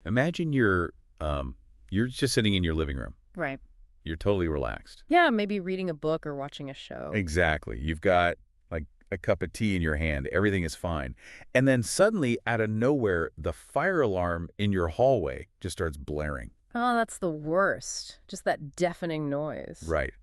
Imagine you're just sitting in your living room. Right. You're totally relaxed. Yeah, maybe reading a book or watching a show. Exactly. You've got like a cup of tea in your hand. Everything is fine. And then suddenly, out of nowhere, the fire alarm in your hallway just starts blaring. Oh, that's the worst. Just that deafening noise. Right.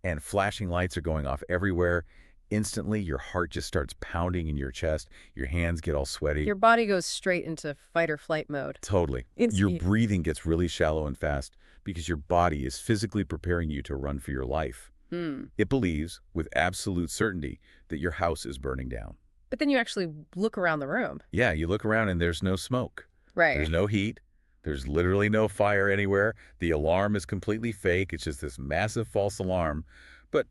And flashing lights are going off everywhere. Instantly, your heart just starts pounding in your chest. Your hands get all sweaty. Your body goes straight into fight or flight mode. Totally. Your breathing gets really shallow and fast because your body is physically preparing you to run for your life. It believes, with absolute certainty, that your house is burning down. But then you actually look around the room. Yeah, you look around and there's no smoke. Right. There's no heat. There's literally no fire anywhere. The alarm is completely fake. It's just this massive false alarm. But,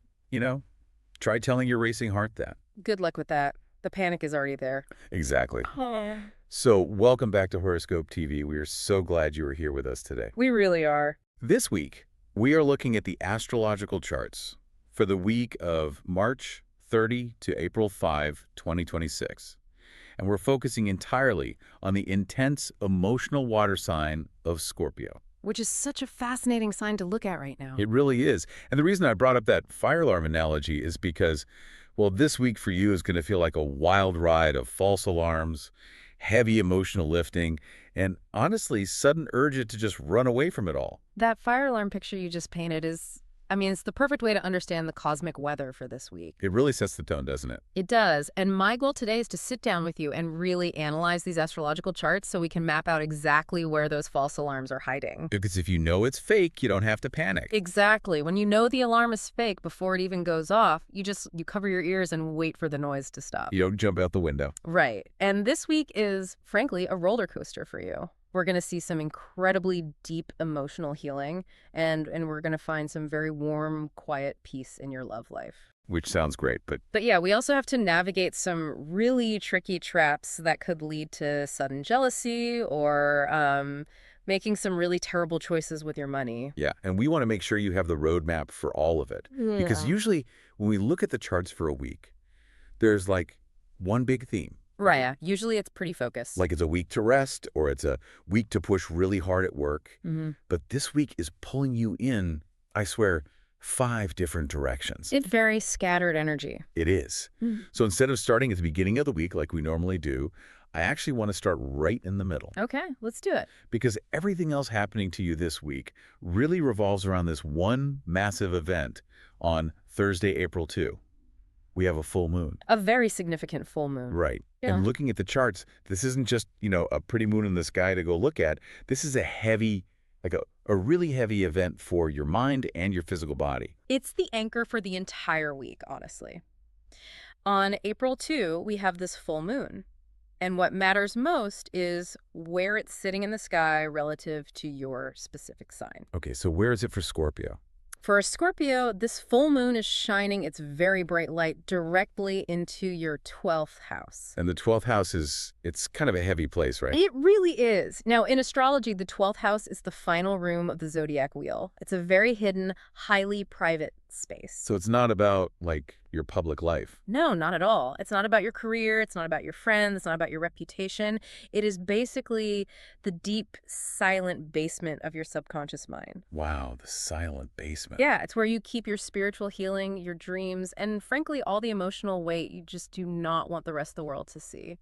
try telling your racing heart that. Good luck with that. The panic is already there. Exactly. Oh. So, welcome back to Horoscope TV. We are so glad you are here with us today. We really are. This week, we are looking at the astrological charts for the week of March 30 to April 5, 2026. And we're focusing entirely on the intense emotional water sign of Scorpio. Which is such a fascinating sign to look at right now. It really is. And the reason I brought up that fire alarm analogy is because, well, this week for you is going to feel like a wild ride of false alarms, heavy emotional lifting, and honestly, sudden urge to just run away from it all. That fire alarm picture you just painted it's the perfect way to understand the cosmic weather for this week. It really sets the tone, doesn't it? It does. And my goal today is to sit down with you and really analyze these astrological charts so we can map out exactly where those false alarms are hiding. Because if you know it's fake, you don't have to panic. Exactly. When you know the alarm is fake before it even goes off, you cover your ears and wait for the noise to stop. You don't jump out the window. Right. And this week is, frankly, a roller coaster for you. We're going to see some incredibly deep emotional healing, and we're going to find some very warm, quiet peace in your love life. Which sounds great, but yeah, we also have to navigate some really tricky traps that could lead to sudden jealousy or making some really terrible choices with your money. Yeah, and we want to make sure you have the roadmap for all of it. Yeah. Because usually when we look at the charts for a week, there's like one big theme. Right, yeah. Usually it's pretty focused. Like it's a week to rest or it's a week to push really hard at work. But this week is pulling you in, I swear, 5 different directions. It's very scattered energy. It is. So instead of starting at the beginning of the week like we normally do, I actually want to start right in the middle. Okay, let's do it. Because everything else happening to you this week really revolves around this one massive event on Thursday, April 2. We have a full moon. A very significant full moon. Right. Yeah. And looking at the charts, this isn't just, a pretty moon in the sky to go look at. This is a heavy, like a really heavy event for your mind and your physical body. It's the anchor for the entire week, honestly. On April 2, we have this full moon. And what matters most is where it's sitting in the sky relative to your specific sign. Okay, so where is it for Scorpio? For a Scorpio, this full moon is shining its very bright light directly into your 12th house. And the 12th house it's kind of a heavy place, right? It really is. Now, in astrology, the 12th house is the final room of the zodiac wheel. It's a very hidden, highly private space. So it's not about, like, your public life. No, not at all. It's not about your career. It's not about your friends. It's not about your reputation. It is basically the deep, silent basement of your subconscious mind. Wow, the silent basement. Yeah, it's where you keep your spiritual healing, your dreams, and frankly, all the emotional weight you just do not want the rest of the world to see.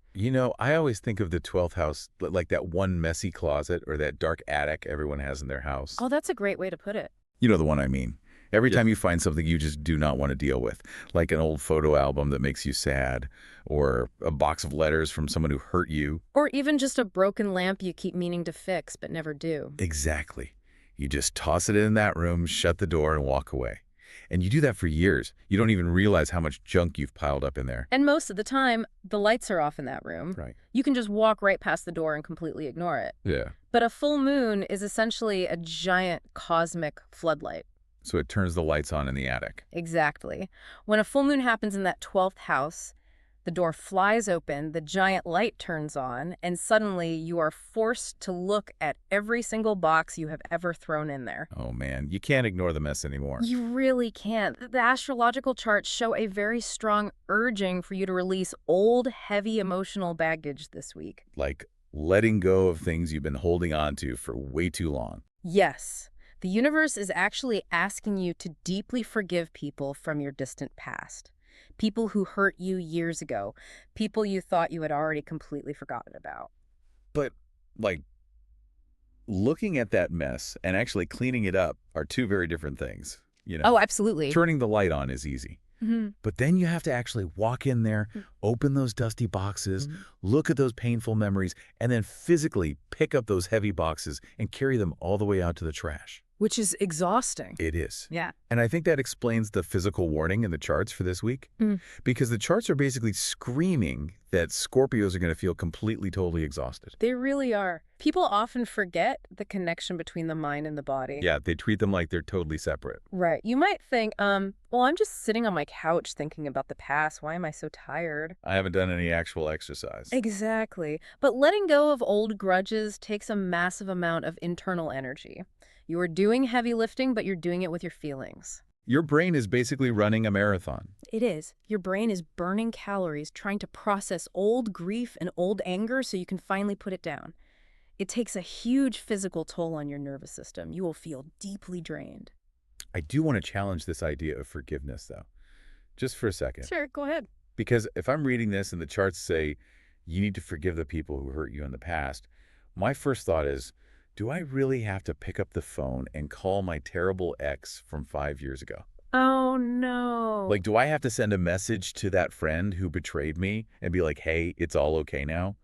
I always think of the 12th house like that one messy closet or that dark attic everyone has in their house. Oh, that's a great way to put it. You know the one I mean. Every time you find something you just do not want to deal with, like an old photo album that makes you sad, or a box of letters from someone who hurt you. Or even just a broken lamp you keep meaning to fix but never do. Exactly. You just toss it in that room, shut the door, and walk away. And you do that for years. You don't even realize how much junk you've piled up in there. And most of the time, the lights are off in that room. Right. You can just walk right past the door and completely ignore it. Yeah. But a full moon is essentially a giant cosmic floodlight. So it turns the lights on in the attic. Exactly. When a full moon happens in that 12th house, the door flies open, the giant light turns on, and suddenly you are forced to look at every single box you have ever thrown in there. Oh man, you can't ignore the mess anymore. You really can't. The astrological charts show a very strong urging for you to release old, heavy emotional baggage this week. Like letting go of things you've been holding on to for way too long. Yes, the universe is actually asking you to deeply forgive people from your distant past. People who hurt you years ago, people you thought you had already completely forgotten about. But, like, looking at that mess and actually cleaning it up are two very different things. Oh, absolutely. Turning the light on is easy. Mhm. But then you have to actually walk in there, open those dusty boxes, look at those painful memories, and then physically pick up those heavy boxes and carry them all the way out to the trash. Which is exhausting. It is. Yeah. And I think that explains the physical warning in the charts for this week. Mm. Because the charts are basically screaming that Scorpios are going to feel completely, totally exhausted. They really are. People often forget the connection between the mind and the body. Yeah, they treat them like they're totally separate. Right. You might think, well, I'm just sitting on my couch thinking about the past. Why am I so tired? I haven't done any actual exercise. Exactly. But letting go of old grudges takes a massive amount of internal energy. You are doing heavy lifting, but you're doing it with your feelings. Your brain is basically running a marathon. It is. Your brain is burning calories trying to process old grief and old anger so you can finally put it down. It takes a huge physical toll on your nervous system. You will feel deeply drained. I do want to challenge this idea of forgiveness, though, just for a second. Sure, go ahead. Because if I'm reading this and the charts say you need to forgive the people who hurt you in the past, my first thought is, do I really have to pick up the phone and call my terrible ex from 5 years ago? Oh, no. Like, do I have to send a message to that friend who betrayed me and be like, hey, it's all okay now?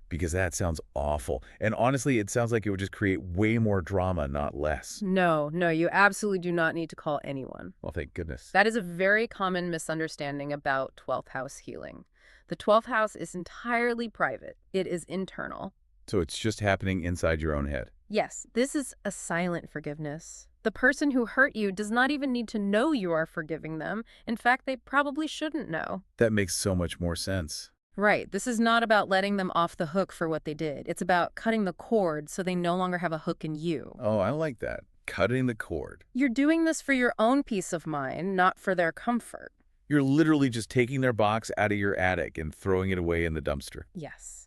Because that sounds awful. And honestly, it sounds like it would just create way more drama, not less. No, you absolutely do not need to call anyone. Well, thank goodness. That is a very common misunderstanding about 12th house healing. The 12th house is entirely private. It is internal. So it's just happening inside your own head. Yes, this is a silent forgiveness. The person who hurt you does not even need to know you are forgiving them. In fact, they probably shouldn't know. That makes so much more sense. Right. This is not about letting them off the hook for what they did. It's about cutting the cord so they no longer have a hook in you. Oh, I like that. Cutting the cord. You're doing this for your own peace of mind, not for their comfort. You're literally just taking their box out of your attic and throwing it away in the dumpster. Yes.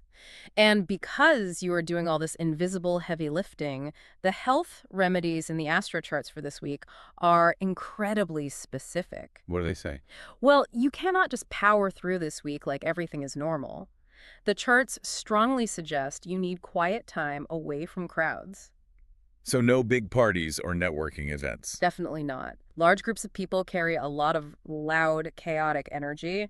And because you are doing all this invisible heavy lifting, the health remedies in the astro charts for this week are incredibly specific. What do they say? Well, you cannot just power through this week like everything is normal. The charts strongly suggest you need quiet time away from crowds. So no big parties or networking events. Definitely not. Large groups of people carry a lot of loud, chaotic energy,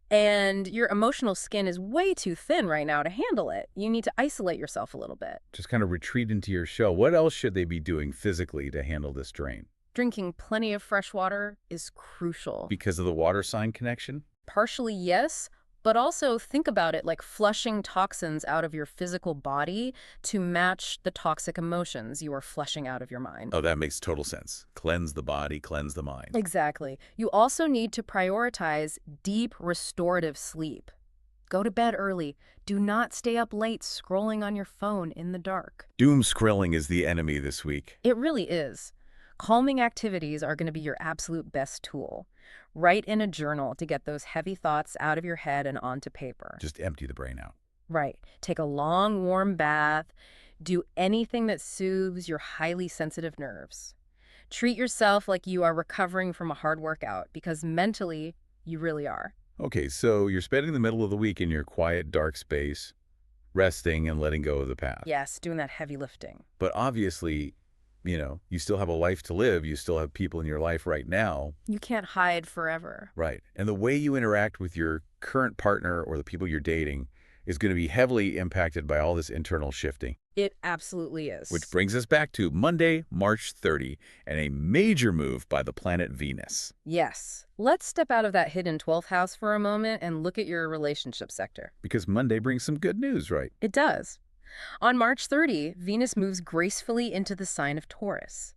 and your emotional skin is way too thin right now to handle it. You need to isolate yourself a little bit. Just kind of retreat into your shell. What else should they be doing physically to handle this drain? Drinking plenty of fresh water is crucial. Because of the water sign connection? Partially, yes, but also think about it like flushing toxins out of your physical body to match the toxic emotions you are flushing out of your mind. Oh, that makes total sense. Cleanse the body, cleanse the mind. Exactly. You also need to prioritize deep restorative sleep. Go to bed early. Do not stay up late scrolling on your phone in the dark. Doom scrolling is the enemy this week. It really is. Calming activities are going to be your absolute best tool. Write in a journal to get those heavy thoughts out of your head and onto paper. Just empty the brain out. Right. Take a long, warm bath. Do anything that soothes your highly sensitive nerves. Treat yourself like you are recovering from a hard workout because mentally, you really are. Okay, so you're spending the middle of the week in your quiet, dark space, resting and letting go of the past. Yes, doing that heavy lifting. But obviously, you still have a life to live. You still have people in your life right now. You can't hide forever. Right. And the way you interact with your current partner or the people you're dating is going to be heavily impacted by all this internal shifting. It absolutely is. Which brings us back to Monday, March 30, and a major move by the planet Venus. Yes. Let's step out of that hidden 12th house for a moment and look at your relationship sector. Because Monday brings some good news, right? It does. On March 30, Venus moves gracefully into the sign of Taurus.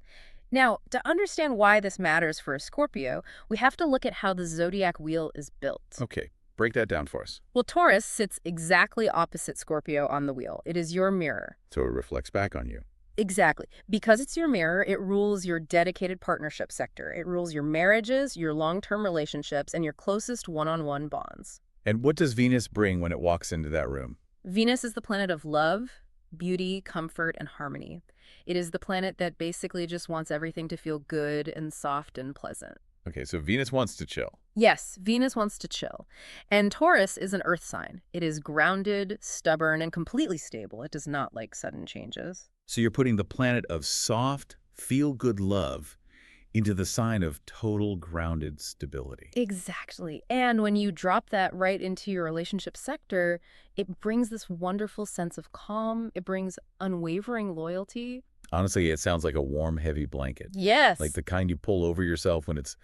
Now, to understand why this matters for a Scorpio, we have to look at how the zodiac wheel is built. Okay, break that down for us. Well, Taurus sits exactly opposite Scorpio on the wheel. It is your mirror. So it reflects back on you. Exactly. Because it's your mirror, it rules your dedicated partnership sector. It rules your marriages, your long-term relationships, and your closest one-on-one bonds. And what does Venus bring when it walks into that room? Venus is the planet of love, beauty, comfort, and harmony. It is the planet that basically just wants everything to feel good and soft and pleasant. Okay, so Venus wants to chill. Yes, Venus wants to chill. And Taurus is an earth sign. It is grounded, stubborn, and completely stable. It does not like sudden changes. So you're putting the planet of soft, feel-good love into the sign of total grounded stability. Exactly. And when you drop that right into your relationship sector, it brings this wonderful sense of calm. It brings unwavering loyalty. Honestly, it sounds like a warm, heavy blanket. Yes. Like the kind you pull over yourself when it's,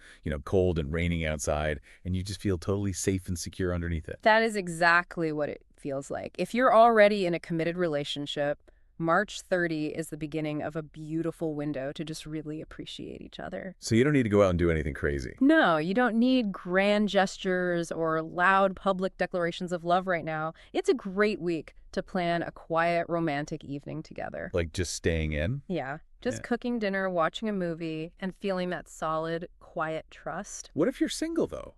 cold and raining outside, and you just feel totally safe and secure underneath it. That is exactly what it feels like. If you're already in a committed relationship, March 30 is the beginning of a beautiful window to just really appreciate each other. So you don't need to go out and do anything crazy. No, you don't need grand gestures or loud public declarations of love right now. It's a great week to plan a quiet, romantic evening together. Like just staying in? Yeah, just Yeah. cooking dinner, watching a movie, and feeling that solid, quiet trust. What if you're single, though?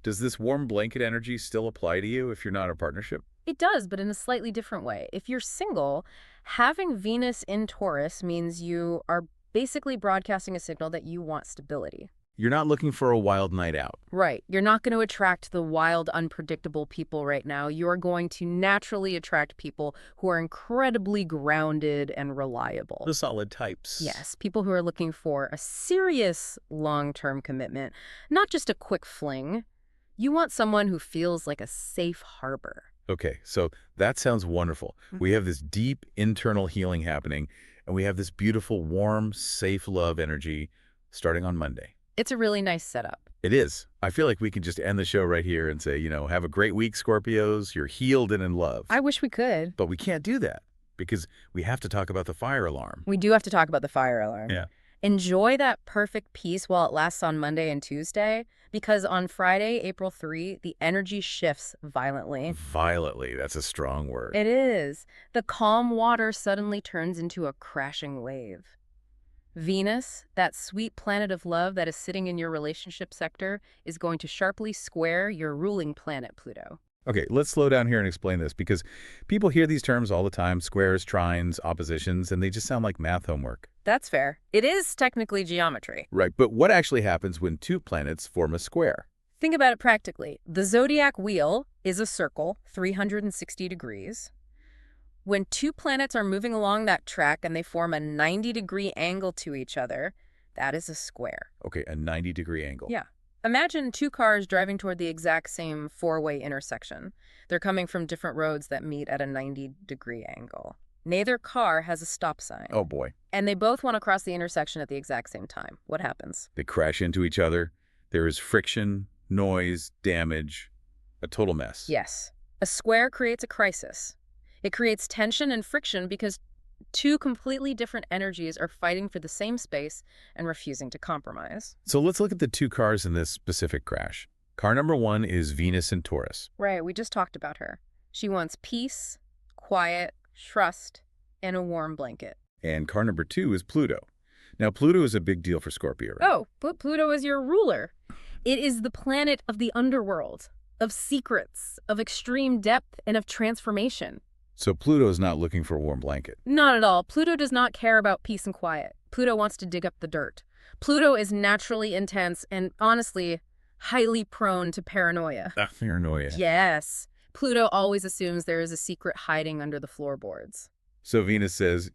Does this warm blanket energy still apply to you if you're not in a partnership? It does, but in a slightly different way. If you're single, having Venus in Taurus means you are basically broadcasting a signal that you want stability. You're not looking for a wild night out. Right. You're not going to attract the wild, unpredictable people right now. You're going to naturally attract people who are incredibly grounded and reliable. The solid types. Yes, people who are looking for a serious long-term commitment, not just a quick fling. You want someone who feels like a safe harbor. Okay, so that sounds wonderful. We have this deep internal healing happening, and we have this beautiful, warm, safe love energy starting on Monday. It's a really nice setup. It is. I feel like we can just end the show right here and say, have a great week, Scorpios. You're healed and in love. I wish we could. But we can't do that because we have to talk about the fire alarm. We do have to talk about the fire alarm. Yeah. Enjoy that perfect peace while it lasts on Monday and Tuesday, because on Friday, April 3, the energy shifts violently. Violently. That's a strong word. It is. The calm water suddenly turns into a crashing wave. Venus, that sweet planet of love that is sitting in your relationship sector, is going to sharply square your ruling planet, Pluto. Okay, let's slow down here and explain this because people hear these terms all the time, squares, trines, oppositions, and they just sound like math homework. That's fair. It is technically geometry. Right, but what actually happens when two planets form a square? Think about it practically. The zodiac wheel is a circle, 360 degrees. When two planets are moving along that track and they form a 90-degree angle to each other, that is a square. Okay, a 90-degree angle. Yeah. Imagine two cars driving toward the exact same four-way intersection. They're coming from different roads that meet at a 90-degree angle. Neither car has a stop sign. Oh, boy. And they both want to cross the intersection at the exact same time. What happens? They crash into each other. There is friction, noise, damage, a total mess. Yes. A square creates a crisis. It creates tension and friction because two completely different energies are fighting for the same space and refusing to compromise. So let's look at the two cars in this specific crash. Car number 1 is Venus in Taurus. Right, we just talked about her. She wants peace, quiet, trust, and a warm blanket. And car number 2 is Pluto. Now, Pluto is a big deal for Scorpio, right? Oh, but Pluto is your ruler. It is the planet of the underworld, of secrets, of extreme depth, and of transformation. So Pluto is not looking for a warm blanket. Not at all. Pluto does not care about peace and quiet. Pluto wants to dig up the dirt. Pluto is naturally intense and, honestly, highly prone to paranoia. Paranoia. Yes. Pluto always assumes there is a secret hiding under the floorboards. So Venus says,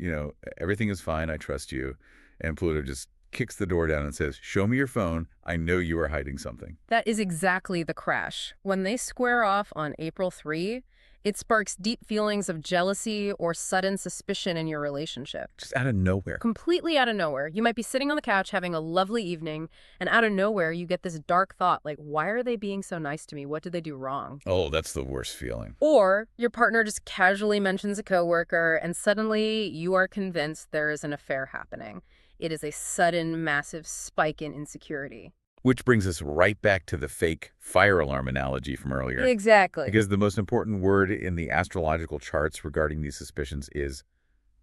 everything is fine, I trust you. And Pluto just kicks the door down and says, show me your phone, I know you are hiding something. That is exactly the crash. When they square off on April 3, it sparks deep feelings of jealousy or sudden suspicion in your relationship. Just out of nowhere. Completely out of nowhere. You might be sitting on the couch having a lovely evening, and out of nowhere you get this dark thought like, why are they being so nice to me? What did they do wrong? Oh, that's the worst feeling. Or your partner just casually mentions a coworker, and suddenly you are convinced there is an affair happening. It is a sudden, massive spike in insecurity. Which brings us right back to the fake fire alarm analogy from earlier. Exactly. Because the most important word in the astrological charts regarding these suspicions is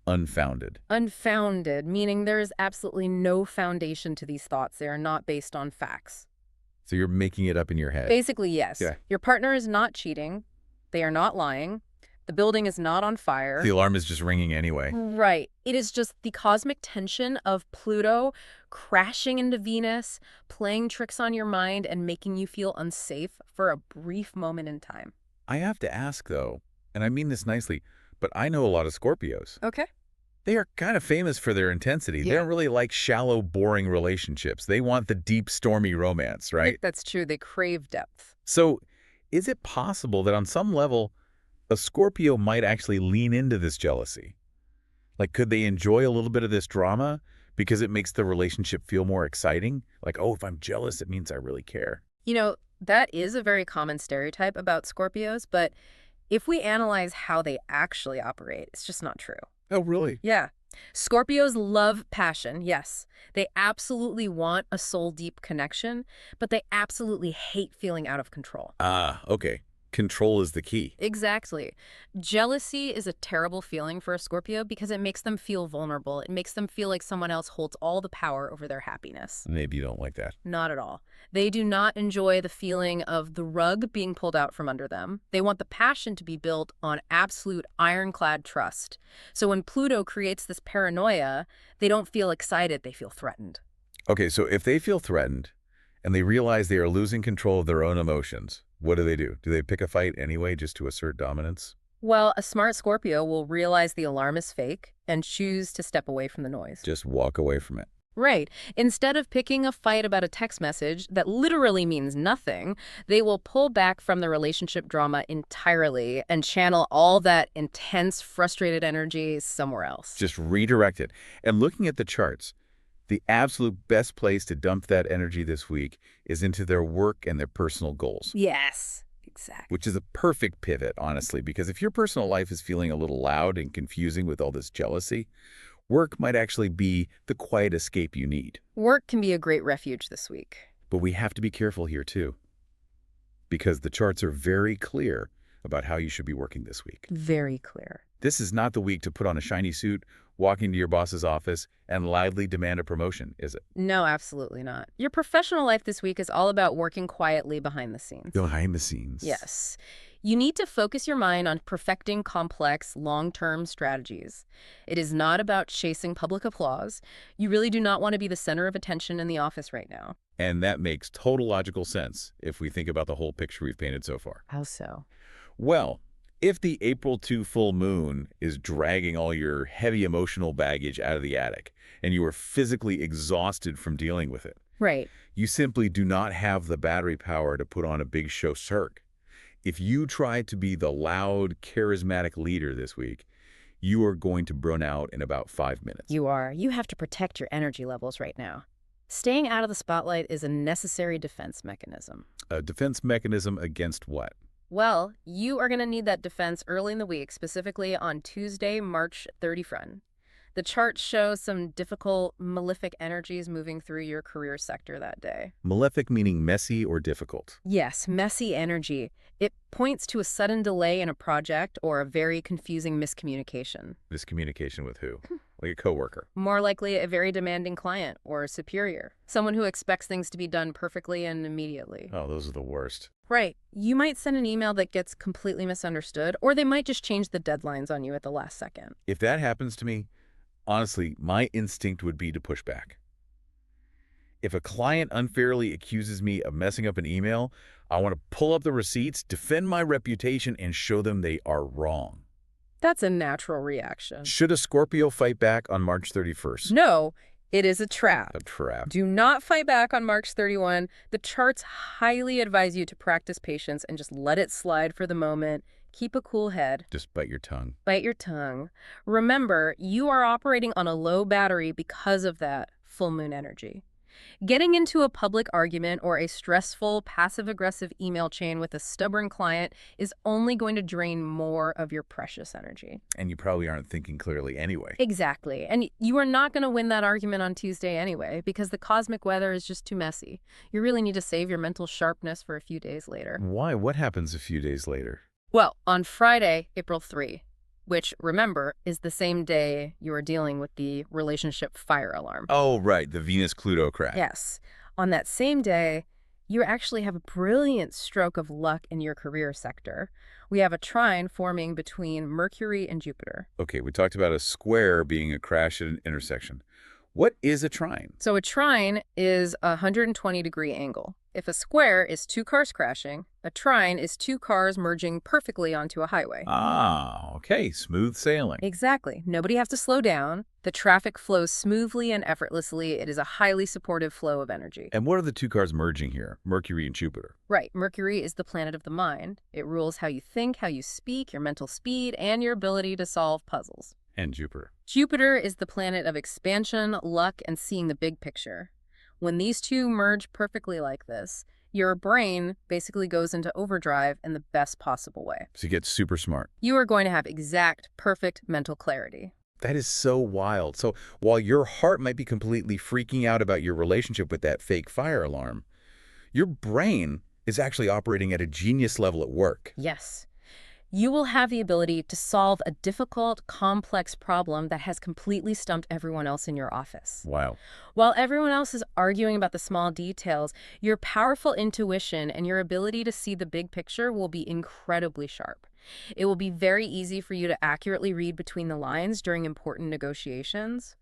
unfounded. Unfounded, meaning there is absolutely no foundation to these thoughts. They are not based on facts. So you're making it up in your head. Basically, yes. Yeah. Your partner is not cheating. They are not lying. The building is not on fire. The alarm is just ringing anyway. Right. It is just the cosmic tension of Pluto crashing into Venus, playing tricks on your mind and making you feel unsafe for a brief moment in time. I have to ask, though, and I mean this nicely, but I know a lot of Scorpios. Okay. They are kind of famous for their intensity. They Yeah. don't really like shallow, boring relationships. They want the deep, stormy romance, right? That's true. They crave depth. So is it possible that on some level, a Scorpio might actually lean into this jealousy? Like, could they enjoy a little bit of this drama because it makes the relationship feel more exciting? Like, oh, if I'm jealous, it means I really care. That is a very common stereotype about Scorpios, but if we analyze how they actually operate, it's just not true. Oh, really? Yeah. Scorpios love passion, yes. They absolutely want a soul-deep connection, but they absolutely hate feeling out of control. Ah, okay. Control is the key. Exactly. Jealousy is a terrible feeling for a Scorpio because it makes them feel vulnerable. It makes them feel like someone else holds all the power over their happiness. Maybe you don't like that. Not at all. They do not enjoy the feeling of the rug being pulled out from under them. They want the passion to be built on absolute ironclad trust. So when Pluto creates this paranoia, they don't feel excited, they feel threatened. Okay, so if they feel threatened and they realize they are losing control of their own emotions, what do? Do they pick a fight anyway just to assert dominance? Well, a smart Scorpio will realize the alarm is fake and choose to step away from the noise. Just walk away from it. Right. Instead of picking a fight about a text message that literally means nothing, they will pull back from the relationship drama entirely and channel all that intense, frustrated energy somewhere else. Just redirect it. And looking at the charts, the absolute best place to dump that energy this week is into their work and their personal goals. Yes, exactly. Which is a perfect pivot, honestly, because if your personal life is feeling a little loud and confusing with all this jealousy, work might actually be the quiet escape you need. Work can be a great refuge this week. But we have to be careful here, too, because the charts are very clear about how you should be working this week. Very clear. This is not the week to put on a shiny suit, walk into your boss's office, and loudly demand a promotion, is it? No, absolutely not. Your professional life this week is all about working quietly behind the scenes. Behind the scenes. Yes. You need to focus your mind on perfecting complex, long-term strategies. It is not about chasing public applause. You really do not want to be the center of attention in the office right now. And that makes total logical sense if we think about the whole picture we've painted so far. How so? Well, if the April 2 full moon is dragging all your heavy emotional baggage out of the attic and you are physically exhausted from dealing with it, Right. you simply do not have the battery power to put on a big show cirque. If you try to be the loud, charismatic leader this week, you are going to burn out in about 5 minutes. You are. You have to protect your energy levels right now. Staying out of the spotlight is a necessary defense mechanism. A defense mechanism against what? Well, you are going to need that defense early in the week, specifically on Tuesday, March 31st. The chart shows some difficult, malefic energies moving through your career sector that day. Malefic meaning messy or difficult. Yes, messy energy. It points to a sudden delay in a project or a very confusing miscommunication. Miscommunication with who? Like a coworker. More likely, a very demanding client or a superior. Someone who expects things to be done perfectly and immediately. Oh, those are the worst. Right. You might send an email that gets completely misunderstood, or they might just change the deadlines on you at the last second. If that happens to me, honestly, my instinct would be to push back. If a client unfairly accuses me of messing up an email, I want to pull up the receipts, defend my reputation, and show them they are wrong. That's a natural reaction. Should a Scorpio fight back on March 31st? No, it is a trap. A trap. Do not fight back on March 31. The charts highly advise you to practice patience and just let it slide for the moment. Keep a cool head. Just bite your tongue. Bite your tongue. Remember, you are operating on a low battery because of that full moon energy. Getting into a public argument or a stressful, passive-aggressive email chain with a stubborn client is only going to drain more of your precious energy. And you probably aren't thinking clearly anyway. Exactly. And you are not going to win that argument on Tuesday anyway, because the cosmic weather is just too messy. You really need to save your mental sharpness for a few days later. Why? What happens a few days later? Well, on Friday, April 3, which, remember, is the same day you are dealing with the relationship fire alarm. Oh, right. The Venus-Pluto crash. Yes. On that same day, you actually have a brilliant stroke of luck in your career sector. We have a trine forming between Mercury and Jupiter. Okay, we talked about a square being a crash at an intersection. What is a trine? So a trine is a 120-degree angle. If a square is two cars crashing, a trine is two cars merging perfectly onto a highway. Ah, okay, smooth sailing. Exactly. Nobody has to slow down. The traffic flows smoothly and effortlessly. It is a highly supportive flow of energy. And what are the two cars merging here, Mercury and Jupiter? Right. Mercury is the planet of the mind. It rules how you think, how you speak, your mental speed, and your ability to solve puzzles. And Jupiter. Jupiter is the planet of expansion, luck, and seeing the big picture. When these two merge perfectly like this, your brain basically goes into overdrive in the best possible way. So you get super smart. You are going to have exact, perfect mental clarity. That is so wild. So while your heart might be completely freaking out about your relationship with that fake fire alarm, your brain is actually operating at a genius level at work. Yes. You will have the ability to solve a difficult, complex problem that has completely stumped everyone else in your office. Wow. While everyone else is arguing about the small details, your powerful intuition and your ability to see the big picture will be incredibly sharp. It will be very easy for you to accurately read between the lines during important negotiations.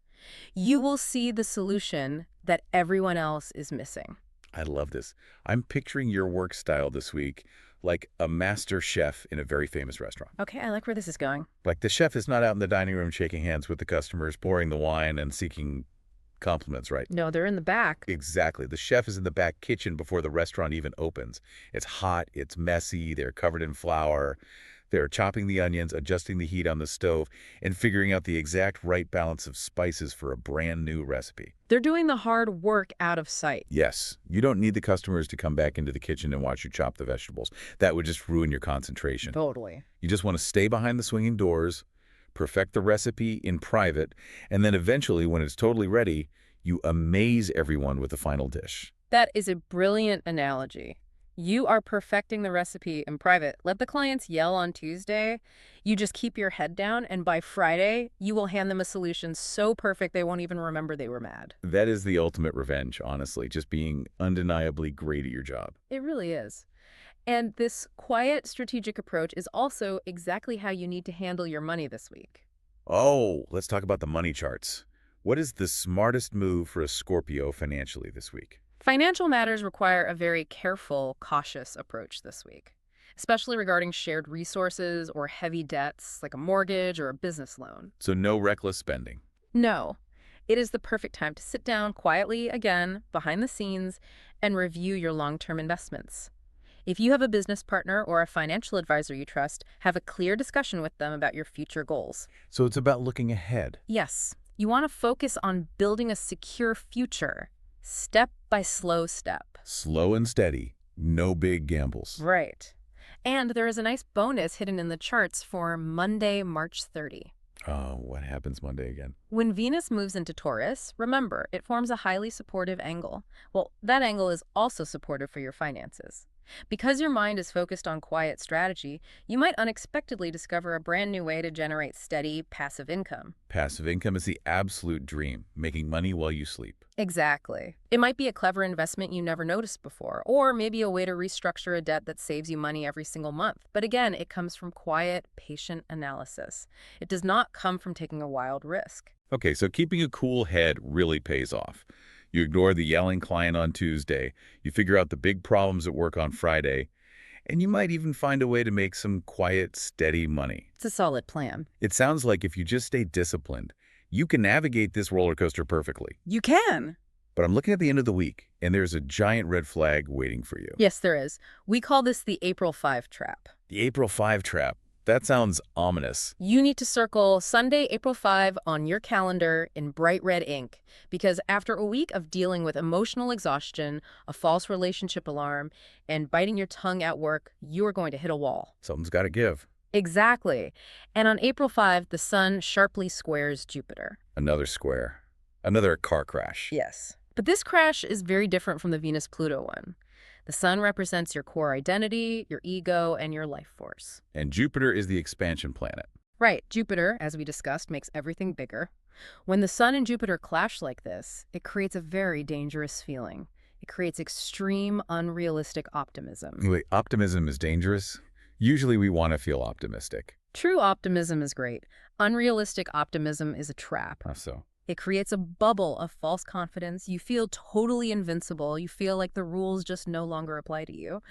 You will see the solution that everyone else is missing. I love this. I'm picturing your work style this week like a master chef in a very famous restaurant. Okay, I like where this is going. Like the chef is not out in the dining room shaking hands with the customers, pouring the wine and seeking compliments, right? No, they're in the back. Exactly. The chef is in the back kitchen before the restaurant even opens. It's hot, it's messy, they're covered in flour. They're chopping the onions, adjusting the heat on the stove, and figuring out the exact right balance of spices for a brand new recipe. They're doing the hard work out of sight. Yes, you don't need the customers to come back into the kitchen and watch you chop the vegetables. That would just ruin your concentration. Totally. You just want to stay behind the swinging doors, perfect the recipe in private, and then eventually, when it's totally ready, you amaze everyone with the final dish. That is a brilliant analogy. You are perfecting the recipe in private. Let the clients yell on Tuesday. You just keep your head down, and by Friday, you will hand them a solution so perfect they won't even remember they were mad. That is the ultimate revenge, honestly, just being undeniably great at your job. It really is. And this quiet, strategic approach is also exactly how you need to handle your money this week. Oh, let's talk about the money charts. What is the smartest move for a Scorpio financially this week? Financial matters require a very careful, cautious approach this week, especially regarding shared resources or heavy debts like a mortgage or a business loan. So no reckless spending. No, it is the perfect time to sit down quietly again, behind the scenes, and review your long-term investments. If you have a business partner or a financial advisor you trust, have a clear discussion with them about your future goals. So it's about looking ahead. Yes, you want to focus on building a secure future, step by slow step. Slow and steady. No big gambles. Right. And there is a nice bonus hidden in the charts for Monday, March 30. Oh, what happens Monday again? When Venus moves into Taurus, remember, it forms a highly supportive angle. Well, that angle is also supportive for your finances. Because your mind is focused on quiet strategy, you might unexpectedly discover a brand new way to generate steady, passive income. Passive income is the absolute dream, making money while you sleep. Exactly. It might be a clever investment you never noticed before, or maybe a way to restructure a debt that saves you money every single month. But again, it comes from quiet, patient analysis. It does not come from taking a wild risk. Okay, so keeping a cool head really pays off. You ignore the yelling client on Tuesday, you figure out the big problems at work on Friday, and you might even find a way to make some quiet, steady money. It's a solid plan. It sounds like if you just stay disciplined, you can navigate this roller coaster perfectly. You can. But I'm looking at the end of the week, and there's a giant red flag waiting for you. Yes, there is. We call this the April 5 trap. The April 5 trap. That sounds ominous. You need to circle Sunday, April 5 on your calendar in bright red ink, because after a week of dealing with emotional exhaustion, a false relationship alarm, and biting your tongue at work, you are going to hit a wall. Something's got to give. Exactly. And on April 5, the sun sharply squares Jupiter. Another square. Another car crash. Yes. But this crash is very different from the Venus-Pluto one. The sun represents your core identity, your ego, and your life force. And Jupiter is the expansion planet. Right. Jupiter, as we discussed, makes everything bigger. When the sun and Jupiter clash like this, it creates a very dangerous feeling. It creates extreme, unrealistic optimism. Wait, optimism is dangerous? Usually we want to feel optimistic. True optimism is great. Unrealistic optimism is a trap. How so? It creates a bubble of false confidence. You feel totally invincible. You feel like the rules just no longer apply to you.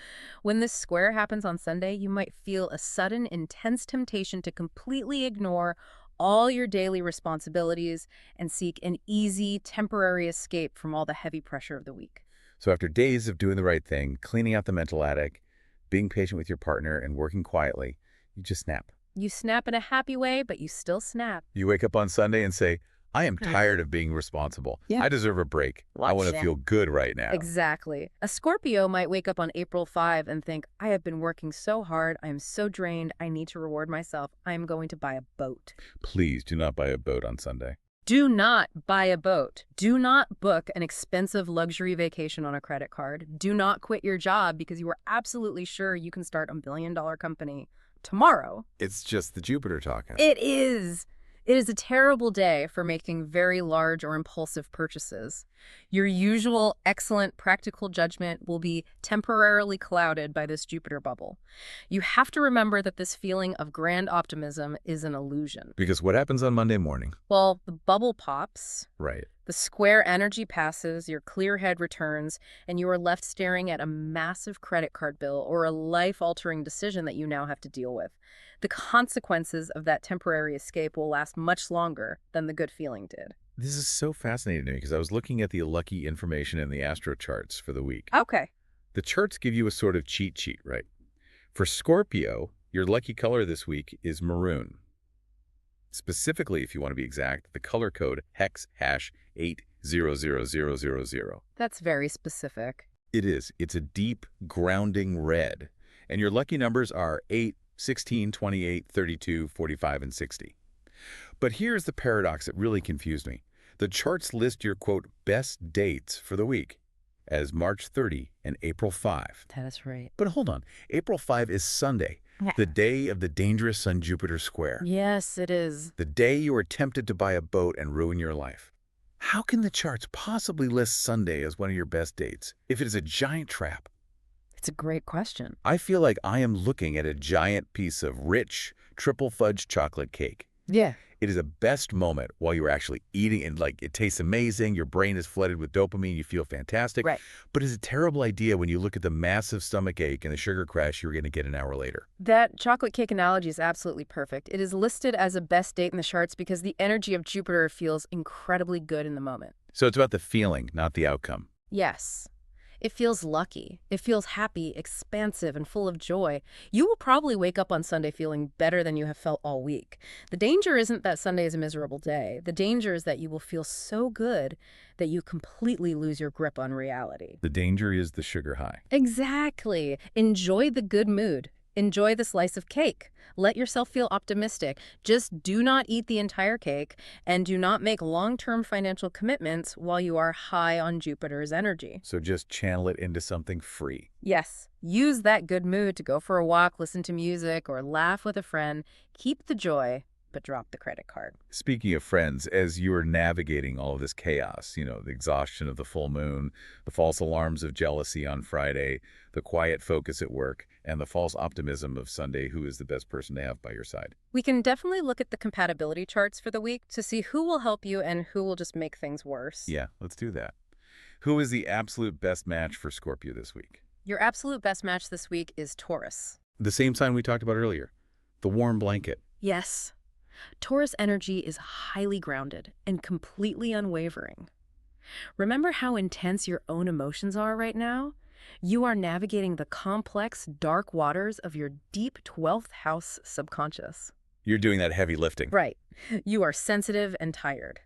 When this square happens on Sunday, you might feel a sudden, intense temptation to completely ignore all your daily responsibilities and seek an easy, temporary escape from all the heavy pressure of the week. So after days of doing the right thing, cleaning out the mental attic, being patient with your partner, and working quietly, you just snap. You snap in a happy way, but you still snap. You wake up on Sunday and say, I am tired of being responsible. Yeah. I deserve a break. I Watch want to that. feel good right now. Exactly. A Scorpio might wake up on April 5 and think, I have been working so hard. I am so drained. I need to reward myself. I am going to buy a boat. Please do not buy a boat on Sunday. Do not buy a boat. Do not book an expensive luxury vacation on a credit card. Do not quit your job because you are absolutely sure you can start a billion-dollar company tomorrow. It's just the Jupiter talking. It is. It is a terrible day for making very large or impulsive purchases. Your usual excellent practical judgment will be temporarily clouded by this Jupiter bubble. You have to remember that this feeling of grand optimism is an illusion. Because what happens on Monday morning? Well, the bubble pops, Right. the square energy passes, your clear head returns, and you are left staring at a massive credit card bill or a life-altering decision that you now have to deal with. The consequences of that temporary escape will last much longer than the good feeling did. This is so fascinating to me because I was looking at the lucky information in the astro charts for the week. Okay. The charts give you a sort of cheat sheet, right? For Scorpio, your lucky color this week is maroon. Specifically, if you want to be exact, the color code hex hash 800000. That's very specific. It is. It's a deep, grounding red. And your lucky numbers are 8, 16, 28, 32, 45, and 60. But here's the paradox that really confused me. The charts list your, quote, best dates for the week as March 30 and April 5. That is right. But hold on. April 5 is Sunday, the day of the dangerous Sun-Jupiter square. Yes, it is. The day you are tempted to buy a boat and ruin your life. How can the charts possibly list Sunday as one of your best dates if it is a giant trap? It's a great question. I feel like I am looking at a giant piece of rich, triple fudge chocolate cake. Yeah. It is a best moment while you're actually eating and like it tastes amazing, your brain is flooded with dopamine, you feel fantastic. Right. But it's a terrible idea when you look at the massive stomach ache and the sugar crash you're going to get an hour later. That chocolate cake analogy is absolutely perfect. It is listed as a best date in the charts because the energy of Jupiter feels incredibly good in the moment. So it's about the feeling, not the outcome. Yes. It feels lucky. It feels happy, expansive, and full of joy. You will probably wake up on Sunday feeling better than you have felt all week. The danger isn't that Sunday is a miserable day. The danger is that you will feel so good that you completely lose your grip on reality. The danger is the sugar high. Exactly. Enjoy the good mood. Enjoy the slice of cake. Let yourself feel optimistic. Just do not eat the entire cake and do not make long-term financial commitments while you are high on Jupiter's energy. So just channel it into something free. Yes, use that good mood to go for a walk, listen to music, or laugh with a friend. Keep the joy, but drop the credit card. Speaking of friends, as you are navigating all of this chaos, the exhaustion of the full moon, the false alarms of jealousy on Friday, the quiet focus at work, and the false optimism of Sunday, who is the best person to have by your side? We can definitely look at the compatibility charts for the week to see who will help you and who will just make things worse. Yeah, let's do that. Who is the absolute best match for Scorpio this week? Your absolute best match this week is Taurus. The same sign we talked about earlier, the warm blanket. Yes. Taurus energy is highly grounded and completely unwavering. Remember how intense your own emotions are right now? You are navigating the complex, dark waters of your deep 12th house subconscious. You're doing that heavy lifting. Right. You are sensitive and tired.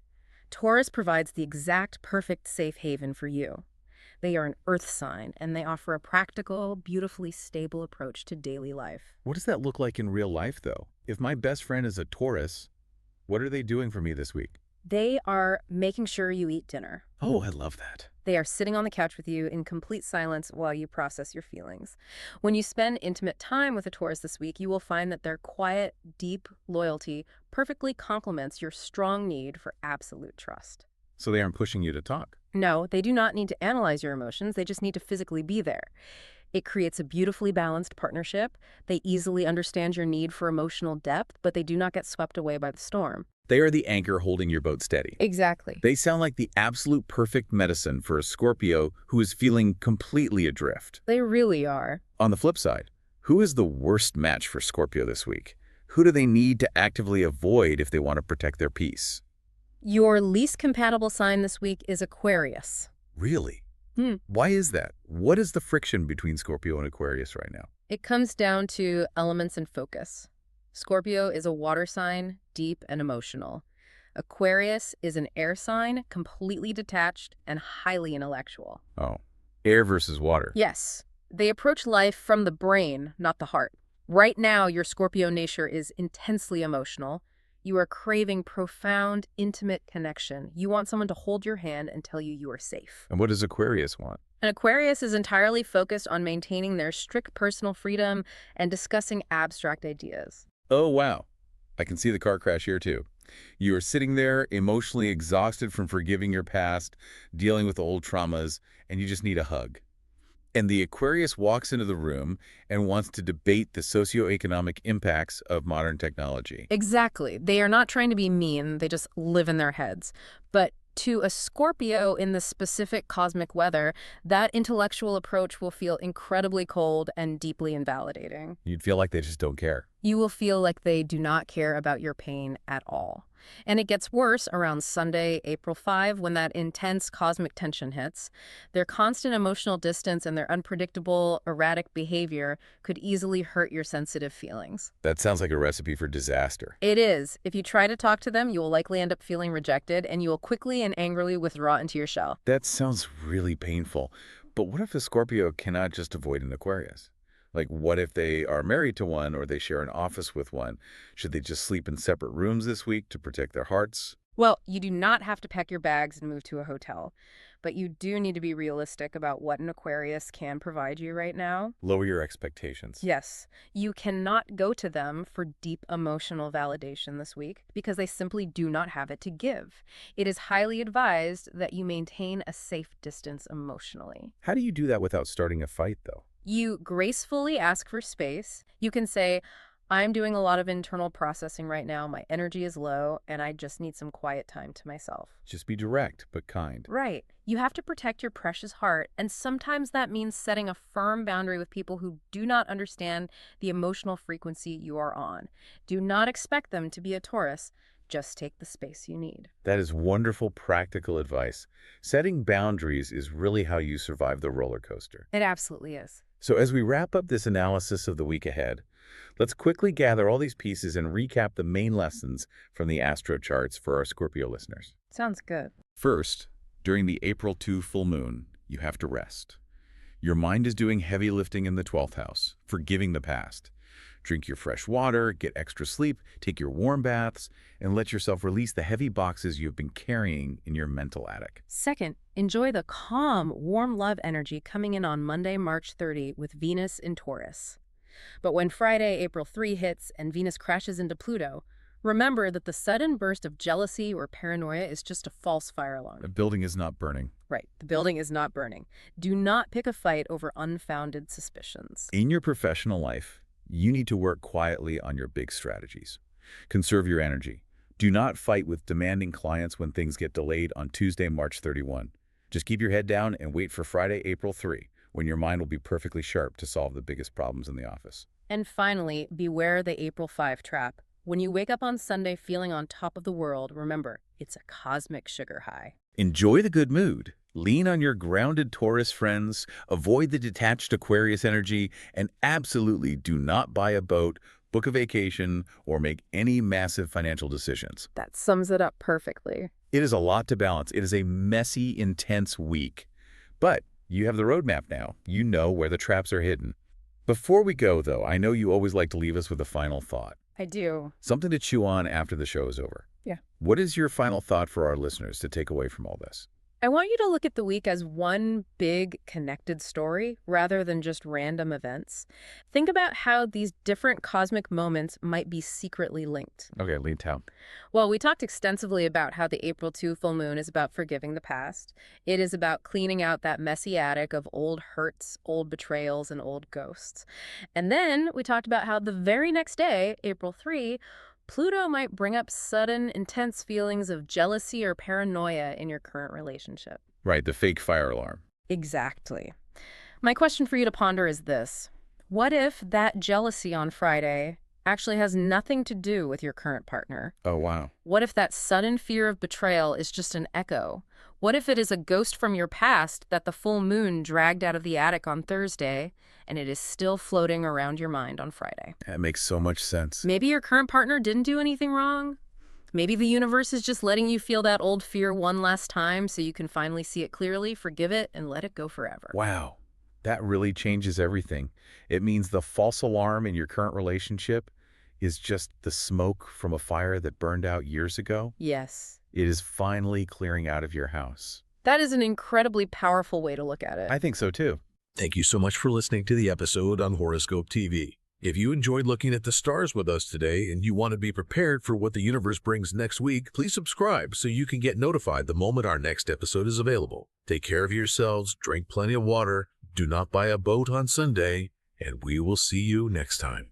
Taurus provides the exact perfect safe haven for you. They are an earth sign, and they offer a practical, beautifully stable approach to daily life. What does that look like in real life, though? If my best friend is a Taurus, what are they doing for me this week? They are making sure you eat dinner. Oh, I love that. They are sitting on the couch with you in complete silence while you process your feelings. When you spend intimate time with a Taurus this week, you will find that their quiet, deep loyalty perfectly complements your strong need for absolute trust. So they aren't pushing you to talk. No, they do not need to analyze your emotions. They just need to physically be there. It creates a beautifully balanced partnership. They easily understand your need for emotional depth, but they do not get swept away by the storm. They are the anchor holding your boat steady. Exactly. They sound like the absolute perfect medicine for a Scorpio who is feeling completely adrift. They really are. On the flip side, who is the worst match for Scorpio this week? Who do they need to actively avoid if they want to protect their peace? Your least compatible sign this week is Aquarius. Really? Hmm. Why is that? What is the friction between Scorpio and Aquarius right now? It comes down to elements and focus. Scorpio is a water sign, deep and emotional. Aquarius is an air sign, completely detached and highly intellectual. Oh, air versus water. Yes, they approach life from the brain, not the heart. Right now, your Scorpio nature is intensely emotional. You are craving profound, intimate connection. You want someone to hold your hand and tell you you are safe. And what does Aquarius want? An Aquarius is entirely focused on maintaining their strict personal freedom and discussing abstract ideas. Oh, wow. I can see the car crash here, too. You are sitting there, emotionally exhausted from forgiving your past, dealing with old traumas, and you just need a hug. And the Aquarius walks into the room and wants to debate the socioeconomic impacts of modern technology. Exactly. They are not trying to be mean, they just live in their heads. But to a Scorpio in the specific cosmic weather, that intellectual approach will feel incredibly cold and deeply invalidating. You'd feel like they just don't care. You will feel like they do not care about your pain at all. And it gets worse around Sunday, April 5, when that intense cosmic tension hits. Their constant emotional distance and their unpredictable, erratic behavior could easily hurt your sensitive feelings. That sounds like a recipe for disaster. It is. If you try to talk to them, you will likely end up feeling rejected, and you will quickly and angrily withdraw into your shell. That sounds really painful. But what if a Scorpio cannot just avoid an Aquarius? Like, what if they are married to one or they share an office with one? Should they just sleep in separate rooms this week to protect their hearts? Well, you do not have to pack your bags and move to a hotel, but you do need to be realistic about what an Aquarius can provide you right now. Lower your expectations. Yes, you cannot go to them for deep emotional validation this week because they simply do not have it to give. It is highly advised that you maintain a safe distance emotionally. How do you do that without starting a fight, though? You gracefully ask for space. You can say, I'm doing a lot of internal processing right now. My energy is low, and I just need some quiet time to myself. Just be direct, but kind. Right. You have to protect your precious heart, and sometimes that means setting a firm boundary with people who do not understand the emotional frequency you are on. Do not expect them to be a Taurus. Just take the space you need. That is wonderful, practical advice. Setting boundaries is really how you survive the roller coaster. It absolutely is. So as we wrap up this analysis of the week ahead, let's quickly gather all these pieces and recap the main lessons from the astro charts for our Scorpio listeners. Sounds good. First, during the April 2 full moon, you have to rest. Your mind is doing heavy lifting in the 12th house, forgiving the past. Drink your fresh water, get extra sleep, take your warm baths, and let yourself release the heavy boxes you've been carrying in your mental attic. Second, enjoy the calm, warm love energy coming in on Monday, March 30 with Venus in Taurus. But when Friday, April 3 hits and Venus crashes into Pluto, remember that the sudden burst of jealousy or paranoia is just a false fire alarm. The building is not burning. Right, the building is not burning. Do not pick a fight over unfounded suspicions. In your professional life, you need to work quietly on your big strategies. Conserve your energy. Do not fight with demanding clients when things get delayed on Tuesday, March 31. Just keep your head down and wait for Friday, April 3, when your mind will be perfectly sharp to solve the biggest problems in the office. And finally, beware the April 5 trap. When you wake up on Sunday feeling on top of the world, remember, it's a cosmic sugar high. Enjoy the good mood. Lean on your grounded Taurus friends, avoid the detached Aquarius energy, and absolutely do not buy a boat, book a vacation, or make any massive financial decisions. That sums it up perfectly. It is a lot to balance. It is a messy, intense week. But you have the roadmap now. You know where the traps are hidden. Before we go, though, I know you always like to leave us with a final thought. I do. Something to chew on after the show is over. Yeah. What is your final thought for our listeners to take away from all this? I want you to look at the week as one big connected story rather than just random events. Think about how these different cosmic moments might be secretly linked. Okay, lead town. Well, we talked extensively about how the April 2 full moon is about forgiving the past. It is about cleaning out that messy attic of old hurts, old betrayals, and old ghosts. And then we talked about how the very next day, April 3, Pluto might bring up sudden, intense feelings of jealousy or paranoia in your current relationship. Right, the fake fire alarm. Exactly. My question for you to ponder is this. What if that jealousy on Friday actually has nothing to do with your current partner? Oh, wow. What if that sudden fear of betrayal is just an echo? What if it is a ghost from your past that the full moon dragged out of the attic on Thursday and it is still floating around your mind on Friday? That makes so much sense. Maybe your current partner didn't do anything wrong. Maybe the universe is just letting you feel that old fear one last time so you can finally see it clearly, forgive it, and let it go forever. Wow, that really changes everything. It means the false alarm in your current relationship is just the smoke from a fire that burned out years ago. Yes. It is finally clearing out of your house. That is an incredibly powerful way to look at it. I think so too. Thank you so much for listening to the episode on Horoscope TV. If you enjoyed looking at the stars with us today and you want to be prepared for what the universe brings next week, please subscribe so you can get notified the moment our next episode is available. Take care of yourselves, drink plenty of water, do not buy a boat on Sunday, and we will see you next time.